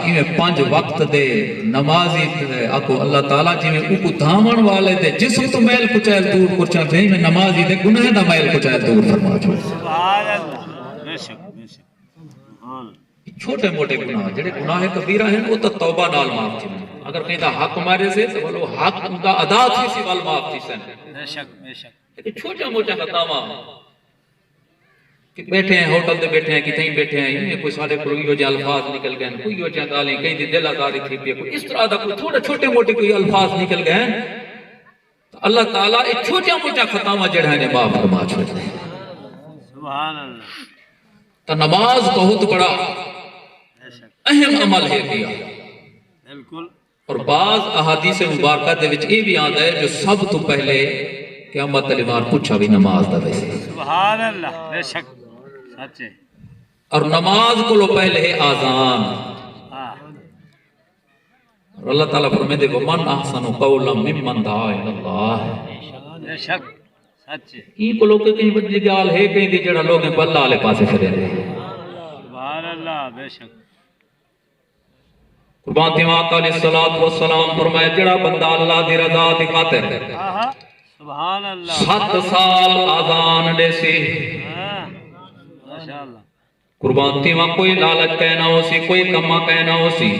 انہیں 5 وقت دے نمازی آکو اللہ تعالیٰ جی میں اوکو دھامن والے دے جسم تو میل کچھائل دور کرچا دے میں نمازی دے گناہ دا میل کچھائل دور فرما چھوڑ سبحان اللہ بے شک سبحان چھوٹے موٹے گناہ جڑے گناہ کبیرہ ہیں وہ تو توبہ نال معاف تھی اگر کہیں دا حق مارے سے تو بولو حق دا ادا تھی سی وال معاف تھی سن بے شک لیکن چھوٹے موٹے خطامہ کہ بیٹھے ہیں ہوٹل دے بیٹھے ہیں کتہیں بیٹھے ہیں انہیں کوئی سارے کوئی ہو جائے الفاظ نکل گئے کوئی ہو جائے گالیں کہیں دی دل آزاری تھی پی کوئی اس طرح دا کوئی تھوڑے چھوٹے موٹے کوئی الفاظ نکل گئے ہیں تو اللہ تعالیٰ ایک چھوٹے موٹے خطامہ جڑا ہے معاف فرما چھوڑ دے سبحان اللہ تو نماز بہت بڑا اہم عمل ہے کیا بالکل اور بعض احادیث مبارکہ دے وچ یہ بھی آتا ہے جو سب تو پہلے قیامت علیمار پوچھا بھی نماز دا ویسے سبحان اللہ بے شک سچے اور نماز کو لو پہلے ہے آزان اور اللہ تعالیٰ فرمائے دے وَمَنْ أَحْسَنُ قَوْلًا مِّمَّنْ دَعَا إِلَى اللَّهِ بے شک سچے این کو لوگ کہیں بڑی گال ہے کہیں دی جڑا لوگ ہیں اللہ علیہ پاسے فرے رہے سبحان اللہ بے شک قربان تیماک علیہ السلام فرمائے جڑا بندہ اللہ دی رضا دی خاطر سبحان اللہ 7 سال آزان دے سی ماشاءاللہ قربان تیماک کوئی لالچ کہنا ہو سی کوئی کمہ کہنا ہو سی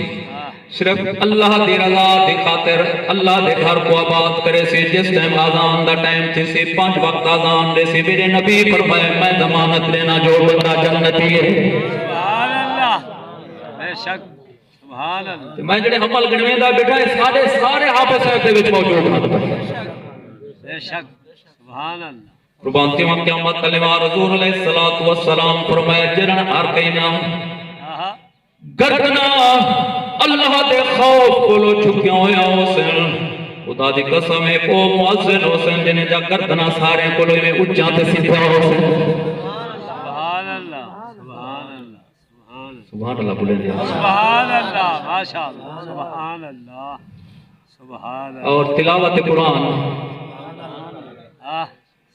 صرف اللہ دی رضا دی خاطر اللہ دے گھر کو آباد کرے سی جس ٹائم آزان دا ٹائم تھی سی 5 وقت آزان دے سی میرے نبی فرمائے میں ضمانت لینا جو بندہ جنتی ہے سبحان اللہ بے شک سبحان اللہ میں جڑے عمل گنویں دا بیٹھا ہے سارے حافظ صاحب دے وچ موجود ہیں بے شک سبحان اللہ قربان تیماک قیامت علیہ رسول علیہ السلام فرمائے جرن ہر کہنا گردنا اللہ دے خوف کولو چھکیاں ہویا حسین خدا دی قسم ہے کو مؤذن حسین جنہیں جا گردنا سارے کولو میں اچھا تے سیدھا حسین سبحان اللہ سبحان اللہ سبحان اللہ بولے دیا سبحان اللہ ماشاءاللہ سبحان اللہ سبحان اللہ اور تلاوت قرآن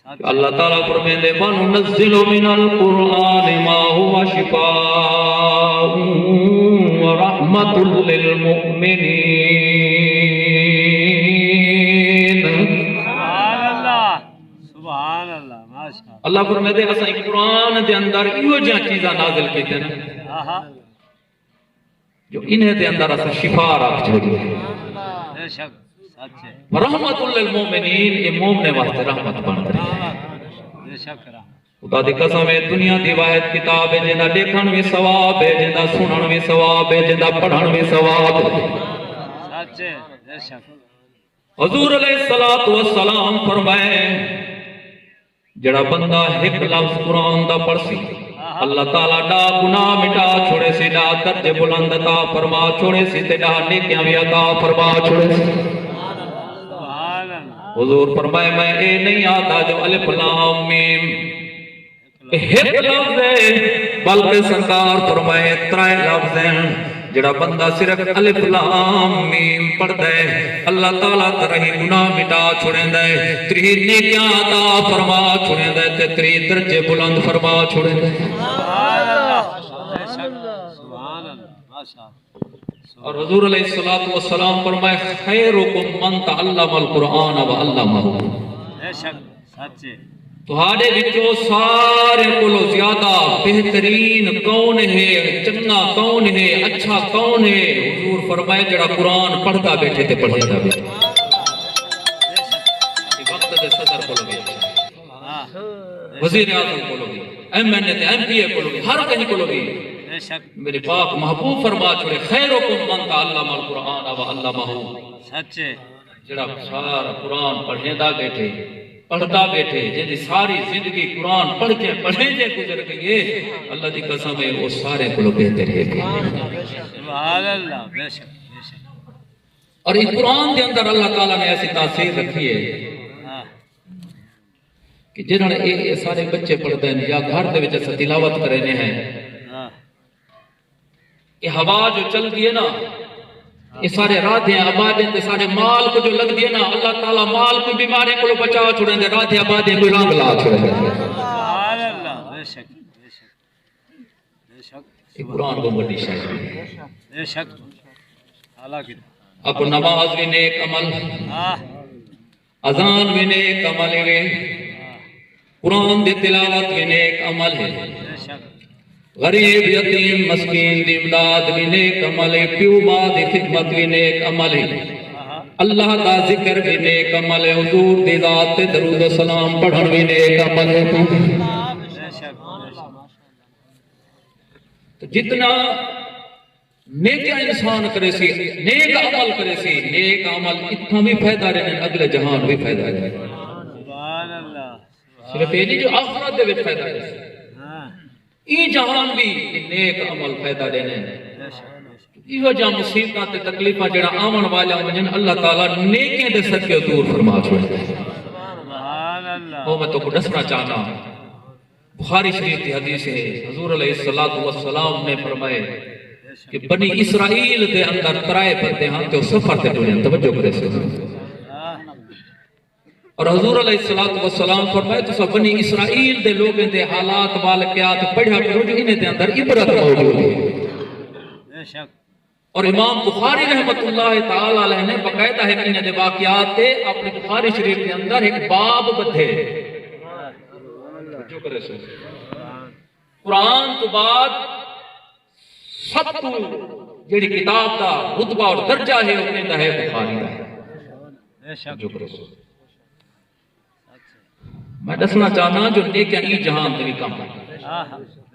اللہ تعالیٰ فرمائے دے وَنُنَزِّلُ مِنَ الْقُرْآنِ مَا هُوَ شِفَاءٌ وَرَحْمَةٌ لِّلْمُؤْمِنِينَ سبحان اللہ سبحان اللہ ماشاءاللہ اللہ فرمائے دے اساں قرآن دے اندر ایو جہاں چیزاں نازل کیتے ہیں جو انہیں دے اندر اساں شفا رکھ چھوڑی ہے بے شک سچے رحمت للمومنین یہ مومن واسطے رحمت بن رہی ہے بے شک خدا دی قسم ہے دنیا دی واحد کتاب ہے جندا دیکھن بھی ثواب ہے جندا سنن بھی ثواب ہے جندا پڑھن بھی ثواب ہے سچے بے شک حضور علیہ الصلوۃ والسلام فرمائے جڑا بندہ ایک لفظ قرآن دا پڑھ سی اللہ تعالیٰ ڈا گناہ مٹا چھوڑے سی ڈا درجے بلند عطا فرما چھوڑے سی تے ڈا نیکیاں بھی عطا فرما چھوڑے سی حضور فرمائے میں اے نہیں آتا جو الف لام میم ایک لفظ ہے بلکہ سرکار فرمائے 3 لفظ ہیں جڑا بندہ صرف الف لام میم پڑھتا ہے اللہ تعالیٰ ترہی گناہ مٹا چھوڑیں دے 3 نیکیاں عطا فرما چھوڑیں دے تے 3 درجے بلند فرما چھوڑیں دے سبحان اللہ بے شک سبحان اللہ ماشاءاللہ اور حضور علیہ السلام فرمائے خیرکم من تعلم القرآن وعلمہ بے شک سچے تہاڈے وچوں سارے کولو زیادہ بہترین کون ہے چنگا کون ہے اچھا کون ہے حضور فرمائے جڑا قرآن پڑھتا بیٹھے تے پڑھتا بیٹھے وقت دے صدر کولو بھی وزیر اعظم کولو بھی ایم این اے تے ایم پی اے کولو بھی ہر کہیں کولو بھی میرے پاک محبوب فرما چھوڑے خیرکم من تعلم القرآن وعلمہ سچے جڑا سارا قرآن پڑھنے دا بیٹھے پڑھتا بیٹھے جیسے ساری زندگی قرآن پڑھ کے پڑھے جے گزر گئی اللہ دی قسم ہے وہ سارے کو بہتر ہے سبحان اللہ بے شک بے شک اور اس قرآن کے اندر اللہ تعالیٰ نے ایسی تاثیر رکھی ہے کہ جنہوں نے یہ سارے بچے پڑھتے ہیں یا گھر دے وچ تلاوت کرنے ہیں یہ ہوا جو چل دی ہے نا یہ سارے رادھے آبادیں تے سارے مال کو جو لگ دیے نا اللہ تعالیٰ مال کو بیمارے کو بچا چھوڑیں دے رادھے آبادیں کو رنگ لا چھوڑیں دے سبحان اللہ بے شک بے شک بے شک یہ قرآن کو بڑی شاید بے شک اعلیٰ کی اب نماز بھی نیک عمل، اذان بھی نیک عمل ہے، قرآن دی تلاوت بھی نیک عمل ہے، بے شک غریب یتیم مسکین دی امداد بھی نیک عمل ہے، پیو ماں دی خدمت بھی نیک عمل ہے، اللہ دا ذکر بھی نیک عمل ہے، حضور دی ذات تے درود و سلام پڑھن بھی نیک عمل ہے۔ بے شک تو جتنا نیک انسان کرے سی، نیک عمل کرے سی، نیک عمل اتنا بھی فائدہ رہنے، اگلے جہان بھی فائدہ رہنے، سبحان اللہ صرف یہ نہیں جو آخرت دے وچ فائدہ رہنے، ای جہان بھی نیک عمل فائدہ رہنے۔ بے شک یہ جا مصیبتاں تے تکلیفاں جڑا آمن والا ونجن اللہ تعالیٰ نیکیں دے صدقے دور فرما چھوڑے۔ سبحان اللہ وہ میں تو کو دسنا چاہنا، بخاری شریف کی حدیث ہے، حضور علیہ السلام نے فرمائے کہ بنی اسرائیل دے اندر ترائے بندے ہاں تے سفر تے جڑے توجہ کرے سے، اور حضور علیہ السلام فرمائے تو سب بنی اسرائیل دے لوگوں دے حالات واقعات پڑھا کرو جو انہیں دے اندر عبرت موجود ہے۔ بے شک اور امام بخاری رحمت اللہ تعالی علیہ نے باقاعدہ ہے کہ انہیں دے واقعات تے اپنے بخاری شریف کے اندر ایک باب بدھے جو کرے سے قرآن تو بعد سب تو جیڑی کتاب دا رتبہ اور درجہ ہے وہ کہتا ہے بخاری دا بے شک جو کرے سے میں دسنا چاہنا جو نیکیاں ای جہان دے بھی کام ہے۔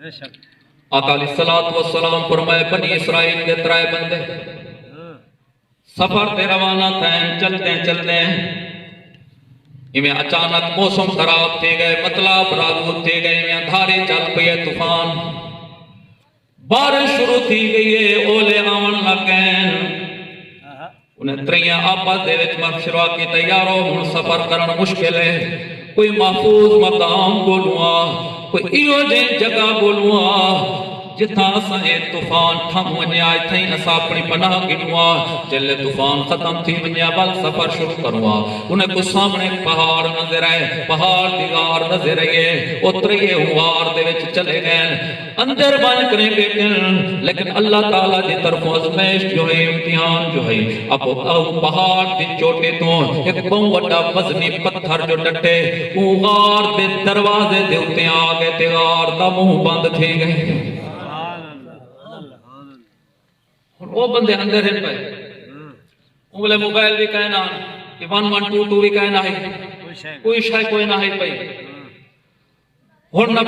بے شک آقا علیہ السلام فرمائے بنی اسرائیل دے ترائے بندے سفر تے روانہ تھے، چلتے ہیں میں اچانک موسم خراب تھے گئے، مطلب راگود تھے گئے، میں دھارے چل پئے، طوفان بارش شروع تھی گئی ہے، اولے آون لگیں، انہیں تریاں آپس دے وچ مشورہ کی تیاروں ہن سفر کرنا مشکل ہے، کوئی محفوظ مقام بولوا، کوئی ایو جے جگہ بولوا جتھاں اساں اے طوفان تھم ونیا، اتھیں اساں اپنی پناہ گنوا، جلے طوفان ختم تھی ونیا بل سفر شروع کروا۔ انہیں کو سامنے پہاڑ نظر آئے، پہاڑ دیوار نظر آئے، اتریے ہوار دے وچ چلے گئے، اندر بن کریں بیٹھیں، لیکن اللہ تعالیٰ دی طرف ازمیش جو ہے، امتحان جو ہے، اب پہاڑ دی چوٹے تو ایک بہت بڑا وزنی پتھر جو ڈٹے، وہ غار دے دروازے دے اتے آگے تے غار دا منہ بند تھے گئے۔ وہ بندے اندر ہیں پہ انگلے موبائل بھی کہنا کہ 1122 بھی کہنا ہے، کوئی شاہ کوئی نہ ہے پہ ہن نہ